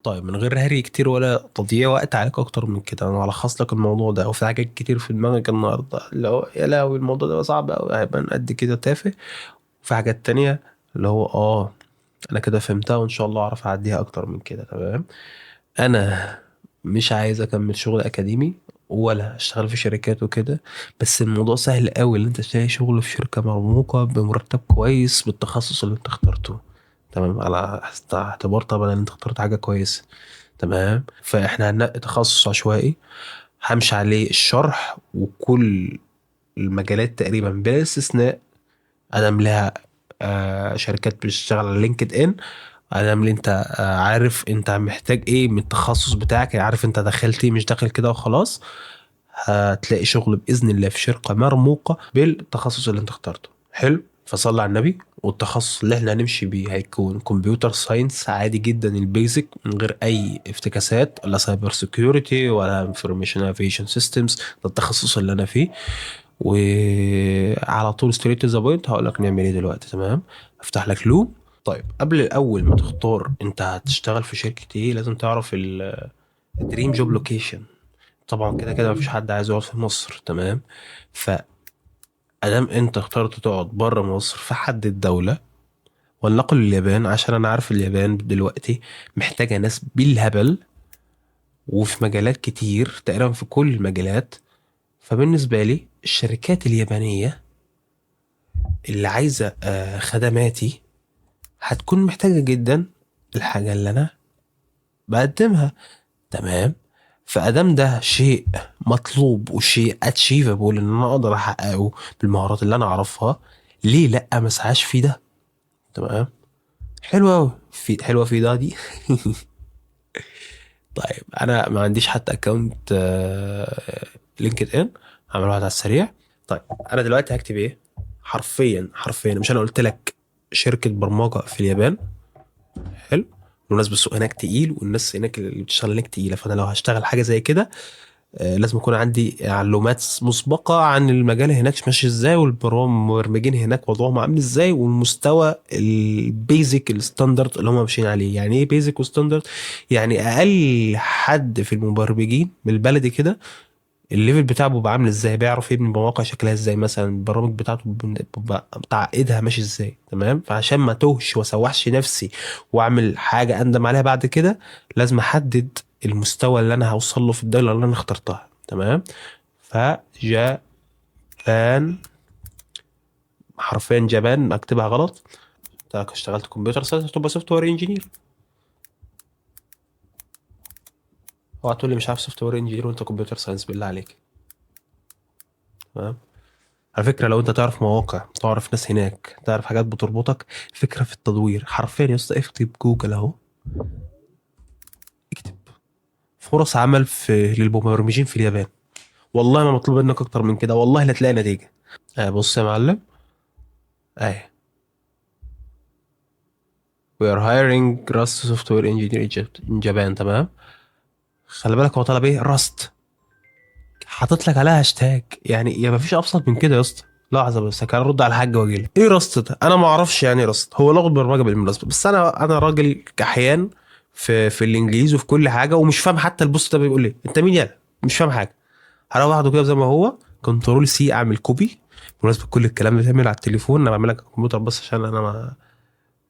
طيب من غير هري كتير ولا تضييع وقت عليك اكتر من كده، انا هلخص لك الموضوع ده. وفي حاجات كتير في دماغك النهارده اللي هو يا لهوي الموضوع ده صعب قوي، هيبقى قد كده تافه. وفي حاجات تانية اللي هو انا كده فهمتها وان شاء الله اعرف اعديها اكتر من كده. تمام. انا مش عايز اكمل شغل اكاديمي ولا اشتغل في شركات وكده، بس الموضوع سهل قوي ان انت تلاقي شغل في شركة مرموقة بمرتب كويس بالتخصص اللي انت اخترته. تمام، على اعتبار طبعا ان انت اخترت حاجة كويسة. تمام، فاحنا هننقي تخصص عشوائي همشي عليه الشرح، وكل المجالات تقريبا بلا استثناء ادم لها شركات بتشتغل على لينكد ان. ادم اللي انت عارف انت محتاج ايه من التخصص بتاعك، يعني عارف انت دخلت ايه، مش داخل كده وخلاص. هتلاقي شغل باذن الله في شركه مرموقه بالتخصص اللي انت اخترته. حلو، فصلى على النبي. والتخصص اللي احنا هنمشي بيه هيكون كمبيوتر ساينس عادي جدا، البيزك من غير اي افتكاسات، ولا سايبر سيكيورتي ولا انفورميشن افيشن سيستمز. ده التخصص اللي انا فيه. وعلى طول ستريت تو ذا بوينت هقول لك نعمل ايه دلوقتي. تمام، افتح لك لوب. طيب قبل الاول ما تختار انت هتشتغل في شركة ايه، لازم تعرف الدريم جوب لوكيشن. طبعا كده كده مفيش حد عايز يقعد في مصر. تمام، فادام انت اخترت تقعد بره مصر فحدد دولة، ولنقل اليابان عشان انا عارف اليابان دلوقتي محتاجة ناس بالهبل، وفي مجالات كتير تقريبا في كل المجالات. فبالنسبة لي الشركات اليابانية اللي عايزة خدماتي هتكون محتاجة جدا الحاجة اللي أنا بقدمها. تمام، فأدام ده شيء مطلوب وشيء اتشيفابل إن أنا أقدر أحققه بالمهارات اللي أنا أعرفها، ليه لأ مسعاش في ده. تمام، حلوة أوي في حلوة في ده دي. طيب أنا ما عنديش حتى أكونت لينكد إن، هعمل واحد على السريع. طيب أنا دلوقتي هكتب إيه؟ حرفيا مش أنا قلت لك شركة برمجة في اليابان؟ حلو، بالمناسبة السوق هناك تقيل والناس هناك اللي بتشتغل هناك تقيلة، فأنا لو هشتغل حاجة زي كده لازم يكون عندي معلومات مسبقة عن المجال هناك ماشي ازاي، والمبرمجين هناك وضعهم عامل ازاي، والمستوى البيزك الستاندرد اللي هم ماشيين عليه. يعني ايه بيزك وستاندرد؟ يعني اقل حد في المبرمجين من البلدي كده الليفل بتاعه بيبقى عامل ازاي، بيعرف يبني مواقع شكلها ازاي، مثلا البرامج بتاعته بيبقى تعقيدها ماشي ازاي. تمام، فعشان ما توهش واسوحش نفسي واعمل حاجه اندم عليها بعد كده، لازم احدد المستوى اللي انا هوصل له في الدوله اللي انا اخترتها. تمام، فجابان، حرفيا جابان اكتبها غلط. اشتغلت كمبيوتر ساينس تبقى سوفت وير انجينير. اوعى تقول لي مش عارف سوفت وير انجينير وانت كمبيوتر ساينس، بالله عليك. تمام، على فكرة لو انت تعرف مواقع، تعرف ناس هناك، تعرف حاجات بتربطك، فكرة في التدوير حرفيا يا اسطى، اكتب جوجل اهو، اكتب فرص عمل في للمبرمجين في اليابان. والله ما مطلوب منك اكتر من كده، والله لا تلاقي نتيجة. بص يا معلم، اهي we are hiring Rust software engineer in Japan. تمام، خلي بالك هو طلب ايه؟ راست، حاطط لك عليها هاشتاج. يعني يا ما فيش ابسط من كده يا اسطى. لحظه بس كان ارد على الحاج واجي لك. ايه راست ده؟ انا ما اعرفش يعني ايه راست، هو لغه برمجه بالمناسبه، بس انا راجل كحيان في الانجليزي وفي كل حاجه، ومش فاهم حتى البوست ده بيقول ايه. انت مين يالا؟ مش فاهم حاجه. هروح واحده كده زي ما هو، كنترول سي اعمل كوبي. بالمناسبه كل الكلام اللي بيتعمل على التليفون انا بعملها على الكمبيوتر، بس عشان انا ما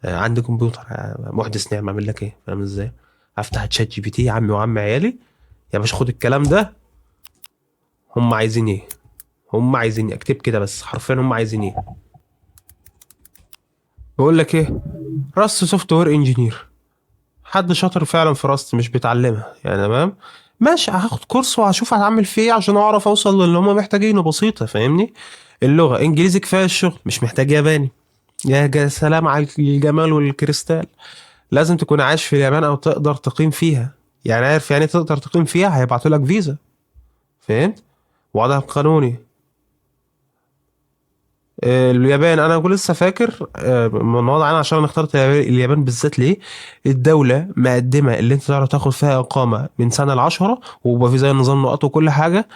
عندي كمبيوتر محدث نعم. اعمل لك ايه؟ فاهم ازاي؟ افتح تشات جي بي تي يا عمي وعم عيالي، يا باشا خد الكلام ده. هم عايزين ايه؟ هم عايزين اكتب كده بس حرفيا هم عايزين ايه. بقول لك ايه، راست سوفت وير انجينير، حد شاطر فعلا في راست مش بيتعلمها يعني. تمام، ماشي هاخد كورس وهشوف هعمل فيه ايه عشان اعرف اوصل للي هم محتاجينه. بسيطه فاهمني. اللغه انجليزي كفايه الشغل، مش محتاج ياباني. سلام على الجمال والكريستال. لازم تكون عايش في اليابان او تقدر تقيم فيها. يعني عارف يعني تقدر تقيم فيها، هيبعتوا لك فيزا. فهمت؟ وضع قانوني. اليابان انا كنت لسه فاكر من الموضوع انا عشان انا اخترت اليابان بالذات ليه. الدوله مقدمه اللي انت تعرف تاخد فيها اقامه من سنه ل10، ويبقى في زي نظام نقاط وكل حاجه،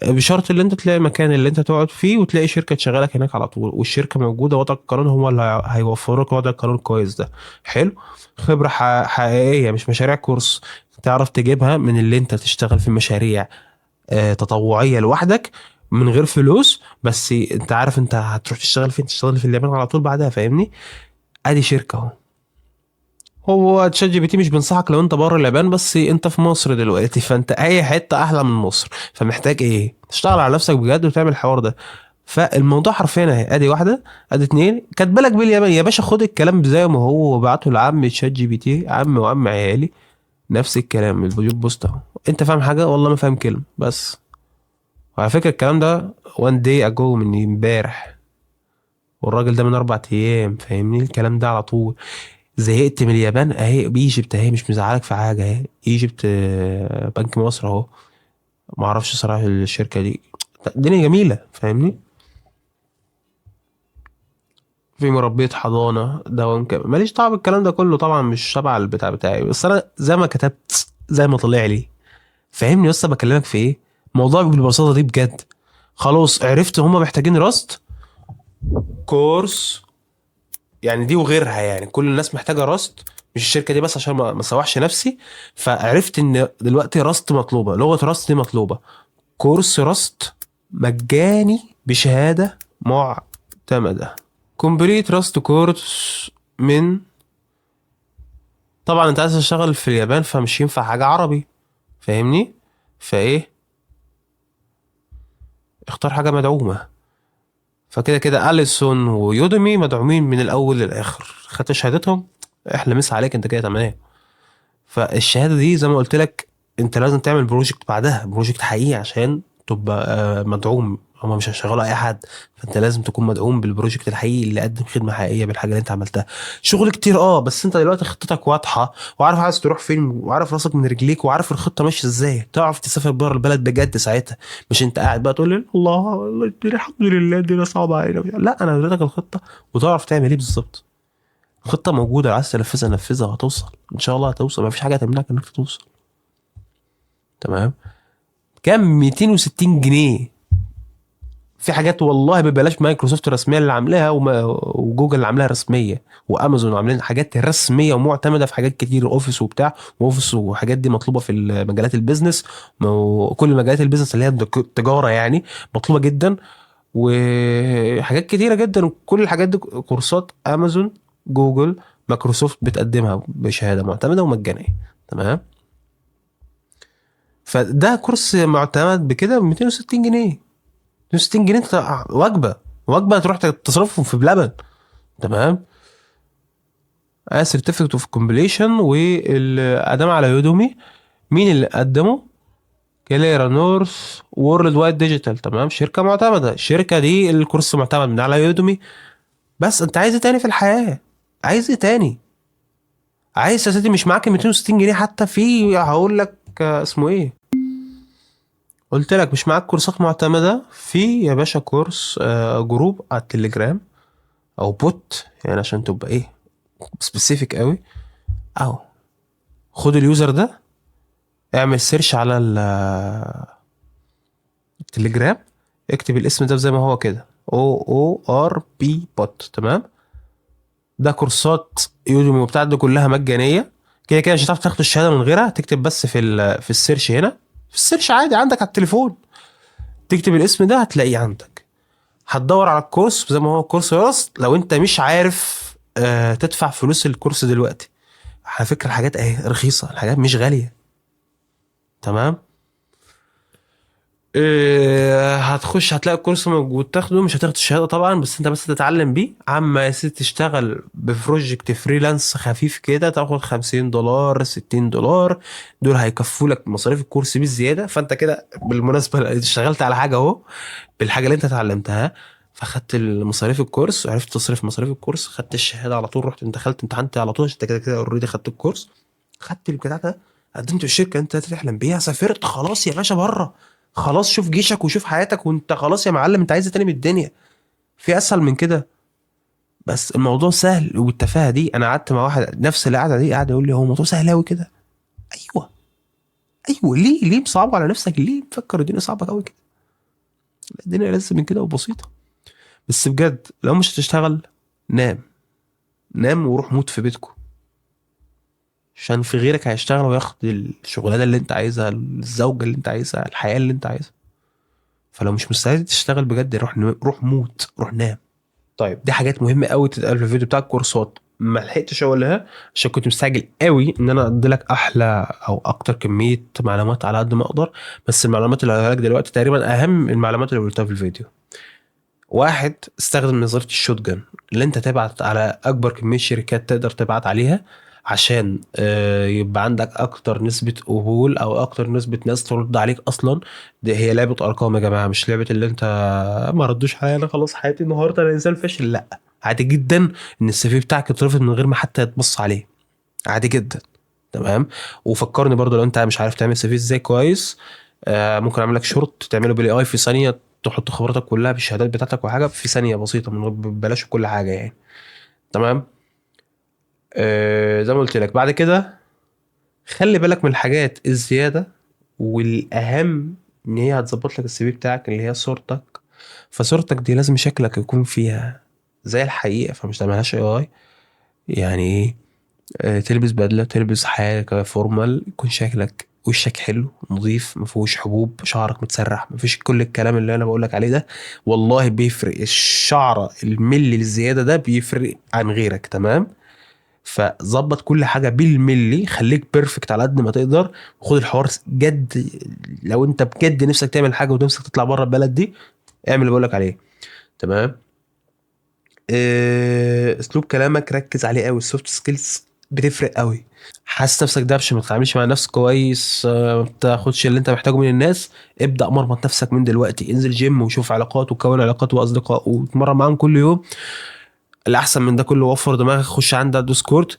بشرط اللي انت تلاقي مكان اللي انت تقعد فيه وتلاقي شركه تشغلك هناك على طول، والشركه موجوده، وضع القانون هو اللي هيوفر لك وضع القانون كويس ده. حلو. خبره حقيقيه، مش مشاريع كورس. تعرف تجيبها من اللي انت تشتغل في مشاريع تطوعيه لوحدك من غير فلوس، بس انت عارف انت هتروح تشتغل فين، تشتغل في اليابان على طول بعدها، فاهمني؟ ادي شركه اهو. هو تشات جي بي تي مش بينصحك لو انت بره اليابان، بس انت في مصر دلوقتي، فانت اي حته احلى من مصر، فمحتاج ايه تشتغل على نفسك بجد وتعمل الحوار ده. فالموضوع حرفيا اهي، ادي واحده، ادي اتنين، كاتبه لك باليابان يا باشا، خد الكلام زي ما هو وابعته لعم تشات جي بي تي، عم وعم عيالي، نفس الكلام الجوب بوست اهو. انت فاهم حاجه؟ والله ما فاهم كلمه بس. وعلى فكره الكلام ده وان داي اجو من امبارح، والراجل ده من 4 ايام، فاهمني الكلام ده على طول. زهقت من اليابان اهي، ايجيبت اهي مش مزعلك في حاجه اهي، ايجيبت بنك مصر اهو. ما اعرفش صراحه الشركه دي، الدنيا جميله فاهمني. في مربية حضانة دوام كامل، ماليش دعوة بالكلام ده كله طبعا، مش تبع البتاع بتاعي، بس انا زي ما كتبت زي ما طلع لي، فاهمني؟ لسه بكلمك في ايه، موضوع بالبساطة دي بجد. خلاص عرفت هما محتاجين راست كورس، يعني دي وغيرها، يعني كل الناس محتاجه راست، مش الشركه دي بس، عشان ما اسوحش نفسي. فعرفت ان دلوقتي راست مطلوبه، لغه راست دي مطلوبه، كورس راست مجاني بشهاده معتمده، كومبليت راست كورس من. طبعا انت عايز تشتغل في اليابان فمش ينفع حاجه عربي، فاهمني؟ فايه، اختار حاجه مدعومه. فكده كده اليسون ويوديمي مدعومين من الاول للاخر، خدت شهادتهم، احلى مسا عليك انت كده تمام. فالشهاده دي زي ما قلت لك، انت لازم تعمل بروجكت بعدها، بروجكت حقيقي عشان تبقى مدعوم، هما مش هيشغلوا اي حد، فانت لازم تكون مدعوم بالبروجكت الحقيقي اللي قدم خدمه حقيقيه بالحاجه اللي انت عملتها. شغل كتير بس انت دلوقتي خطتك واضحه، وعارف عايز تروح فين، وعارف راسك من رجليك، وعارف الخطه ماشيه ازاي، تعرف تسافر بره البلد بجد ساعتها. مش انت قاعد بقى تقول لي الله الحمد لله الدنيا صعبه علينا، لا انا اديتك الخطه وتعرف تعمل ايه بالظبط. خطة موجودة، عايز تنفذها نفذها، هتوصل ان شاء الله، هتوصل، مفيش حاجة هتمنعك انك توصل. تمام. كام؟ 260 جنيه. في حاجات والله ببلاش، مايكروسوفت الرسمية اللي عاملاها وجوجل اللي عاملاها رسمية، وامازون عاملين حاجات رسمية ومعتمدة في حاجات كتير، اوفيس وبتاع، واوفيس وحاجات دي مطلوبة في مجالات البيزنس، كل مجالات البيزنس اللي هي التجارة يعني مطلوبة جدا، وحاجات كتيرة جدا، كل الحاجات دي كورسات امازون، جوجل، مايكروسوفت بتقدمها بشهادة معتمدة ومجانية. تمام. فده كورس معتمد بكده ب 260 جنيه. 260 جنيه وجبة، وجبة تروح تصرفهم في بلبن. تمام. سيرتيفيكت اوف كومبليشن، والادام على يودومي. مين اللي قدمه؟ كليرا نورث وورلد وايد ديجيتال. تمام، شركة معتمدة، الشركة دي الكورس معتمد من على يودومي. بس انت عايز ايه تاني في الحياة؟ عايز ايه تاني؟ عايز يا سيدي مش معاك 260 جنيه حتى، في هقول لك اسمه ايه، قلت لك مش معاك كورسات معتمدة، في يا باشا كورس جروب على التليجرام او بوت، يعني عشان تبقى ايه سبيسيفيك قوي. اهو، خد اليوزر ده، اعمل سيرش على التليجرام، اكتب الاسم ده زي ما هو كده، OORB بوت. تمام. ده كورسات يوديمي وبتاع ده كلها مجانيه، كده كده مش هتعرف تاخد الشهاده من غيرها، تكتب بس في السيرش هنا، في السيرش عادي عندك على التليفون، تكتب الاسم ده هتلاقيه عندك، هتدور على الكورس زي ما هو كورس راست. لو انت مش عارف تدفع فلوس الكورس دلوقتي، على فكره الحاجات اهي رخيصه، الحاجات مش غاليه. تمام. هتخش هتلاقي الكورس موجود، تاخده، مش هتاخد الشهاده طبعا، بس انت بس تتعلم بيه، عما يا سيدي تشتغل ببروجكت فريلانس خفيف كده، تاخد $50 $60، دول هيكفوا لك مصاريف الكورس بالزياده. فانت كده بالمناسبه اشتغلت على حاجه اهو، بالحاجه اللي انت اتعلمتها، فخدت مصاريف الكورس وعرفت تصرف مصاريف الكورس، خدت الشهاده على طول، رحت دخلت امتحنت على طول، انت كده كده اوريدي خدت الكورس، خدت البتاع ده، قدمت الشركه انت تحلم بيها، سافرت خلاص يا باشا بره، خلاص شوف جيشك وشوف حياتك، وانت خلاص يا معلم، انت عايز إيه تاني من الدنيا؟ في اسهل من كده؟ بس الموضوع سهل، والتفاهه دي انا قعدت مع واحد نفس القعده دي قاعد يقول لي هو الموضوع سهل قوي كده. ايوه، ايوه، ليه مصعب على نفسك؟ ليه مفكر الدنيا صعبه قوي كده؟ لا، الدنيا لسه من كده وبسيطه. بس بجد لو مش هتشتغل، نام. نام وروح موت في بيتكم، عشان في غيرك هيشتغل وياخد الشغلانه اللي انت عايزها، الزوجه اللي انت عايزها، الحياه اللي انت عايزها. فلو مش مستعد تشتغل بجد، روح موت، روح نام. طيب دي حاجات مهمه قوي تتقال في الفيديو بتاع الكورسات، ما لحقتش اقولها عشان كنت مستعجل قوي ان انا ادي لك احلى او اكتر كميه معلومات على قد ما اقدر. بس المعلومات اللي هقولها لك دلوقتي تقريبا اهم من المعلومات اللي قلتها في الفيديو. واحد، استخدم نظريه الشوتجن، اللي انت تبعت على اكبر كميه شركات تقدر تبعت عليها، عشان يبقى عندك اكتر نسبة قبول او اكتر نسبة ناس ترد عليك اصلا. دي هي لعبة ارقام يا جماعة، مش لعبة اللي انت ما ردوش عليا انا خلاص حياتي النهارده انا انسان فاشل. لا، عادي جدا ان السي في بتاعك يترفض من غير ما حتى يتبص عليه، عادي جدا. تمام. وفكرني برضو لو انت مش عارف تعمل سي في ازاي كويس، ممكن اعمل لك شورت تعمله بالاي اي في ثانية، تحط خبرتك كلها بالشهادات بتاعتك وحاجة في ثانية بسيطة من غير ببلاش وكل حاجة يعني. تمام. زي ما قلت لك بعد كده، خلي بالك من الحاجات الزيادة والأهم، إن هي هتظبط لك السي في بتاعك، اللي هي صورتك. فصورتك دي لازم شكلك يكون فيها زي الحقيقة، فمش تعملهاش اي اي. يعني ايه؟ تلبس بدلة، تلبس حاجة فورمال، يكون شكلك وشك حلو نظيف، مفيهوش حبوب، شعرك متسرح، مفيش كل الكلام اللي انا بقولك عليه ده. والله بيفرق الشعر الملي الزيادة ده بيفرق عن غيرك. تمام. فظبط كل حاجه بالملي، خليك بيرفكت على قد ما تقدر، وخد الحوار جد. لو انت بجد نفسك تعمل حاجه ونفسك تطلع بره البلد دي، اعمل اللي بقولك عليه. تمام. اسلوب كلامك ركز عليه قوي، السوفت سكيلز بتفرق قوي. حاسس نفسك دبش، ما تتعاملش مع نفسك كويس، ما بتاخدش اللي انت محتاجه من الناس، ابدا مرمط نفسك من دلوقتي، انزل جيم وشوف علاقات وكون علاقات واصدقاء وتمرن معاهم كل يوم. الاحسن من ده كله، وفر دماغك، خش عندك ديسكورد،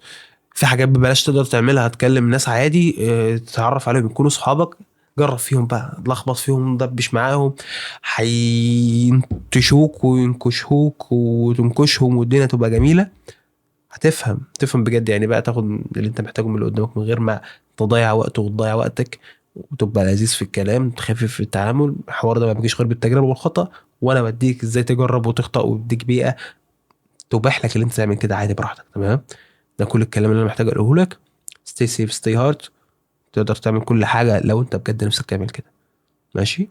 في حاجات ببلاش تقدر تعملها، هتكلم ناس عادي، تتعرف عليهم يكونوا صحابك، جرب فيهم بقى، لخبط فيهم، دبش معاهم، هينتشوك وينكشوك وتنكشهم والدنيا تبقى جميلة. تفهم بجد يعني، بقى تاخد اللي انت محتاجه من اللي قدامك من غير ما تضيع وقت وتضيع وقتك، وتبقى لذيذ في الكلام، تخفف في التعامل. الحوار ده ما بيجيش غير بالتجربة والخطأ، وانا بديك ازاي تجرب وتخطأ، وبديك بيئة تباح لك اللي انت تعمل كده عادي براحتك. تمام. ده كل الكلام اللي انا محتاج اقوله لك. stay safe stay hard. تقدر تعمل كل حاجة لو انت بجد نفسك تعمل كده. ماشي.